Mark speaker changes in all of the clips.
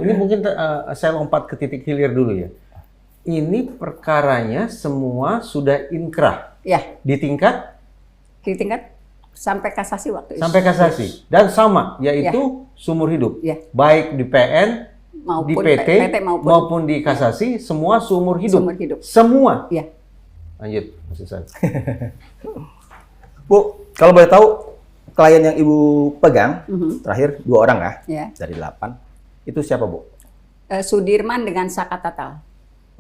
Speaker 1: Ini mungkin saya lompat ke titik hilir dulu ya. Ini perkaranya semua sudah inkrah
Speaker 2: Ya,
Speaker 1: di tingkat
Speaker 2: sampai kasasi waktu itu.
Speaker 1: sampai kasasi dan sama yaitu seumur hidup.
Speaker 2: Ya.
Speaker 1: Baik di PN,
Speaker 2: Maupun
Speaker 1: di PT, maupun di kasasi semua seumur hidup.
Speaker 2: Seumur hidup.
Speaker 1: Semua.
Speaker 2: Ya.
Speaker 1: Lanjut, Mas Ihsan.
Speaker 3: Bu, kalau boleh tahu klien yang Ibu pegang terakhir 2 orang
Speaker 2: Ya.
Speaker 3: dari 8 itu siapa, Bu?
Speaker 2: Sudirman dengan Saka Tatal.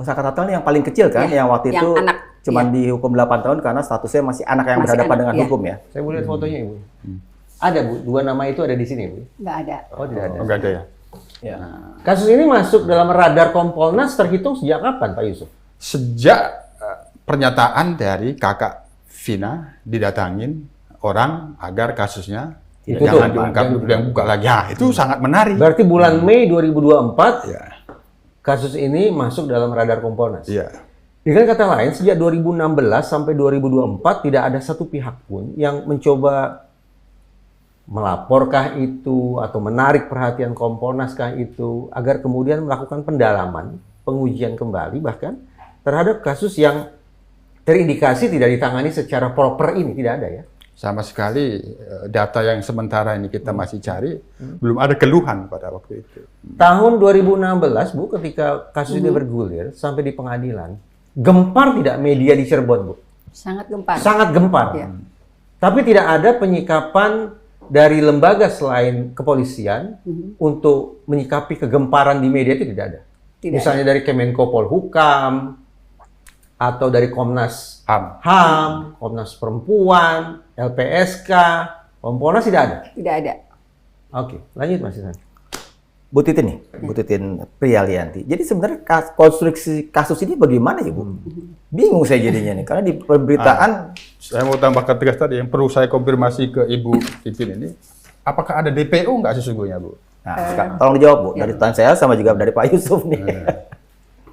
Speaker 3: Saka Tatal yang paling kecil kan,
Speaker 2: Ya,
Speaker 3: yang waktu
Speaker 2: yang
Speaker 3: itu
Speaker 2: anak.
Speaker 3: cuman
Speaker 2: Ya.
Speaker 3: dihukum 8 tahun karena statusnya masih anak yang
Speaker 2: Masih
Speaker 3: berhadapan
Speaker 2: anak,
Speaker 3: dengan
Speaker 2: ya.
Speaker 3: hukum ya.
Speaker 1: Saya boleh lihat fotonya, Ibu. Ada, Bu. 2 nama itu ada di sini, Bu.
Speaker 2: Nggak ada.
Speaker 1: Oh, tidak ada.
Speaker 4: Enggak ada ya?
Speaker 3: Ya.
Speaker 1: Kasus ini masuk dalam radar Kompolnas terhitung sejak kapan, Pak Yusuf?
Speaker 4: Sejak pernyataan dari kakak Vina didatangin orang agar kasusnya
Speaker 1: Ditutup,
Speaker 4: jangan
Speaker 1: Pak.
Speaker 4: diungkap,
Speaker 1: Jangan
Speaker 4: yang buka lagi. Ya, itu sangat menarik.
Speaker 1: Berarti bulan Mei 2024
Speaker 4: Ya,
Speaker 1: kasus ini masuk dalam radar Kompolnas.
Speaker 4: iya.
Speaker 1: Dengan kata lain, sejak 2016 sampai 2024 tidak ada satu pihak pun yang mencoba melaporkah itu atau menarik perhatian Kompolnas kah itu agar kemudian melakukan pendalaman, pengujian kembali bahkan terhadap kasus yang terindikasi tidak ditangani secara proper ini, tidak ada ya.
Speaker 4: Sama sekali data yang sementara ini kita masih cari, belum ada keluhan pada waktu itu.
Speaker 1: Tahun 2016, Bu, ketika kasus ini bergulir sampai di pengadilan, gempar tidak media di Cirebon, Bu?
Speaker 2: Sangat gempar.
Speaker 1: Sangat gempar.
Speaker 2: Ya.
Speaker 1: Tapi tidak ada penyikapan dari lembaga selain kepolisian untuk menyikapi kegemparan di media itu tidak ada.
Speaker 2: Tidak
Speaker 1: Misalnya dari Kemenko Polhukam atau dari Komnas HAM, Komnas Perempuan, LPSK, Kompolnas tidak ada.
Speaker 2: Tidak ada.
Speaker 1: Oke, lanjut Mas Ihsan.
Speaker 3: Bu Titin nih, Bu Titin Priyalianti. Jadi sebenarnya konstruksi kasus ini bagaimana ya, Bu? Bingung saya jadinya nih, karena di pemberitaan
Speaker 4: Saya mau tambahkan tegas tadi, yang perlu saya konfirmasi ke Ibu Titin ini, apakah ada DPO nggak sesungguhnya, Bu?
Speaker 3: nah, tolong dijawab, Bu, dari tangan saya sama juga dari Pak Yusuf nih.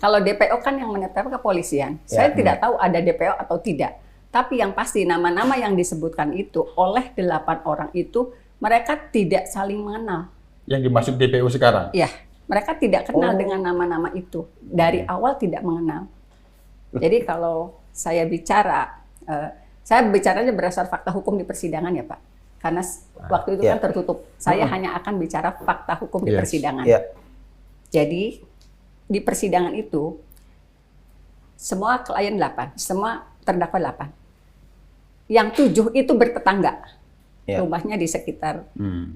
Speaker 2: Kalau DPO kan yang menetapkan kepolisian. Saya tidak tahu ada DPO atau tidak. Tapi yang pasti nama-nama yang disebutkan itu oleh 8 orang itu mereka tidak saling mengenal.
Speaker 4: Yang dimaksud DPO sekarang?
Speaker 2: Ya, mereka tidak kenal dengan nama-nama itu. Dari awal tidak mengenal. Jadi kalau saya bicaranya berdasar fakta hukum di persidangan ya Pak. Karena waktu itu kan tertutup. Saya hanya akan bicara fakta hukum di persidangan.
Speaker 3: Ya.
Speaker 2: Jadi di persidangan itu semua klien 8, semua terdakwa 8. Yang 7 itu bertetangga. Rumahnya di sekitar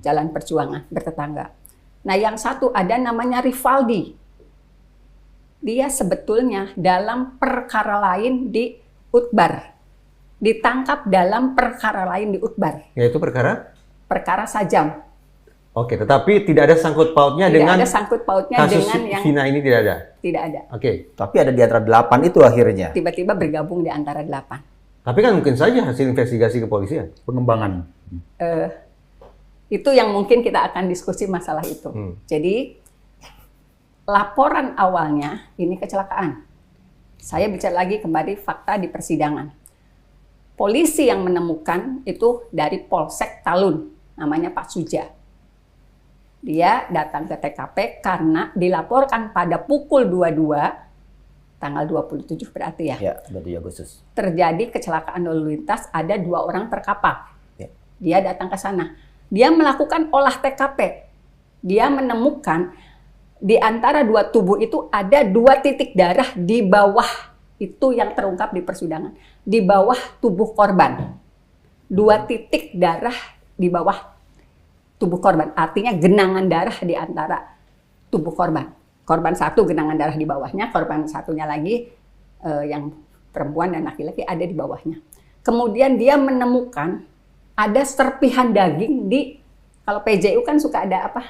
Speaker 2: Jalan Perjuangan, bertetangga. Nah, yang 1 ada namanya Rivaldi. Dia sebetulnya dalam perkara lain di Utbar. Ditangkap dalam perkara lain di Utbar.
Speaker 1: Yaitu perkara?
Speaker 2: Perkara sajam.
Speaker 1: Oke, tetapi tidak ada sangkut pautnya dengan
Speaker 2: Tidak ada sangkut pautnya
Speaker 1: kasus
Speaker 2: dengan yang
Speaker 1: Vina ini tidak ada?
Speaker 2: tidak ada.
Speaker 1: Oke.
Speaker 3: Tapi ada di antara 8 itu akhirnya.
Speaker 2: Tiba-tiba bergabung di antara 8.
Speaker 1: Tapi kan mungkin saja hasil investigasi kepolisian.
Speaker 4: Pengembangan.
Speaker 2: Itu yang mungkin kita akan diskusi masalah itu. Jadi laporan awalnya ini kecelakaan. Saya bicara lagi kembali fakta di persidangan. Polisi yang menemukan itu dari Polsek Talun, namanya Pak Suja. Dia datang ke TKP karena dilaporkan pada pukul 22, tanggal 27 berarti ya.
Speaker 3: Ya, 27 Agustus.
Speaker 2: Terjadi kecelakaan lalu lintas, ada 2 orang terkapar.
Speaker 3: Ya.
Speaker 2: Dia datang ke sana. Dia melakukan olah TKP. Dia menemukan di antara 2 tubuh itu ada 2 titik darah di bawah, itu yang terungkap di persidangan, di bawah tubuh korban. 2 titik darah di bawah tubuh korban, artinya genangan darah di antara tubuh korban. Korban 1 genangan darah di bawahnya, korban satunya lagi yang perempuan dan laki-laki ada di bawahnya. Kemudian dia menemukan ada serpihan daging di, kalau PJU kan suka ada apa?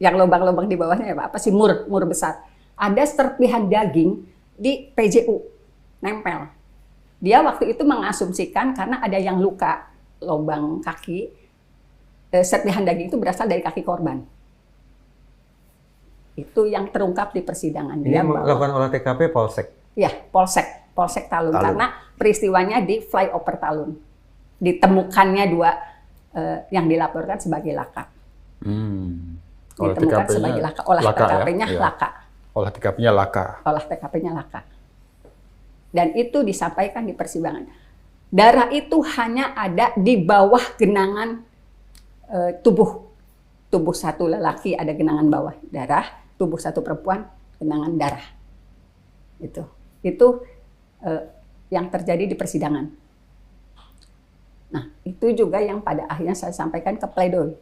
Speaker 2: Yang lubang-lubang di bawahnya ya Pak, apa sih, mur besar. Ada serpihan daging di PJU, nempel. Dia waktu itu mengasumsikan karena ada yang luka lubang kaki, serpihan daging itu berasal dari kaki korban. Itu yang terungkap di persidangan.
Speaker 1: Dia melakukan olah TKP Polsek?
Speaker 2: Ya, Polsek Talun. Karena peristiwanya di flyover Talun. Ditemukannya 2 yang dilaporkan sebagai laka.
Speaker 4: Olah
Speaker 2: ditemukan
Speaker 4: TKP-nya
Speaker 2: sebagai laka. Olah
Speaker 4: laka ya?
Speaker 2: TKP-nya
Speaker 4: Iya.
Speaker 2: laka.
Speaker 4: Olah TKP-nya laka.
Speaker 2: Olah TKP-nya laka. Dan itu disampaikan di persidangan. Darah itu hanya ada di bawah genangan tubuh satu lelaki ada genangan bawah darah, tubuh satu perempuan genangan darah. Itu yang terjadi di persidangan. Nah, itu juga yang pada akhirnya saya sampaikan ke pledoi.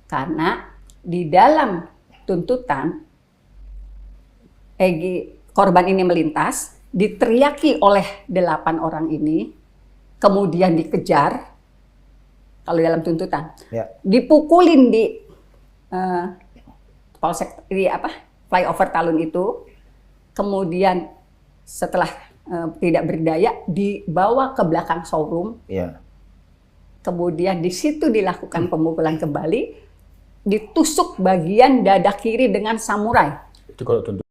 Speaker 2: Karena di dalam tuntutan korban ini melintas, diteriaki oleh 8 orang ini, kemudian dikejar, kalau dalam tuntutan, dipukulin di polsek di flyover Talun itu, kemudian setelah tidak berdaya dibawa ke belakang showroom, kemudian di situ dilakukan pemukulan kembali, ditusuk bagian dada kiri dengan samurai.
Speaker 4: Itu kalau tuntutan.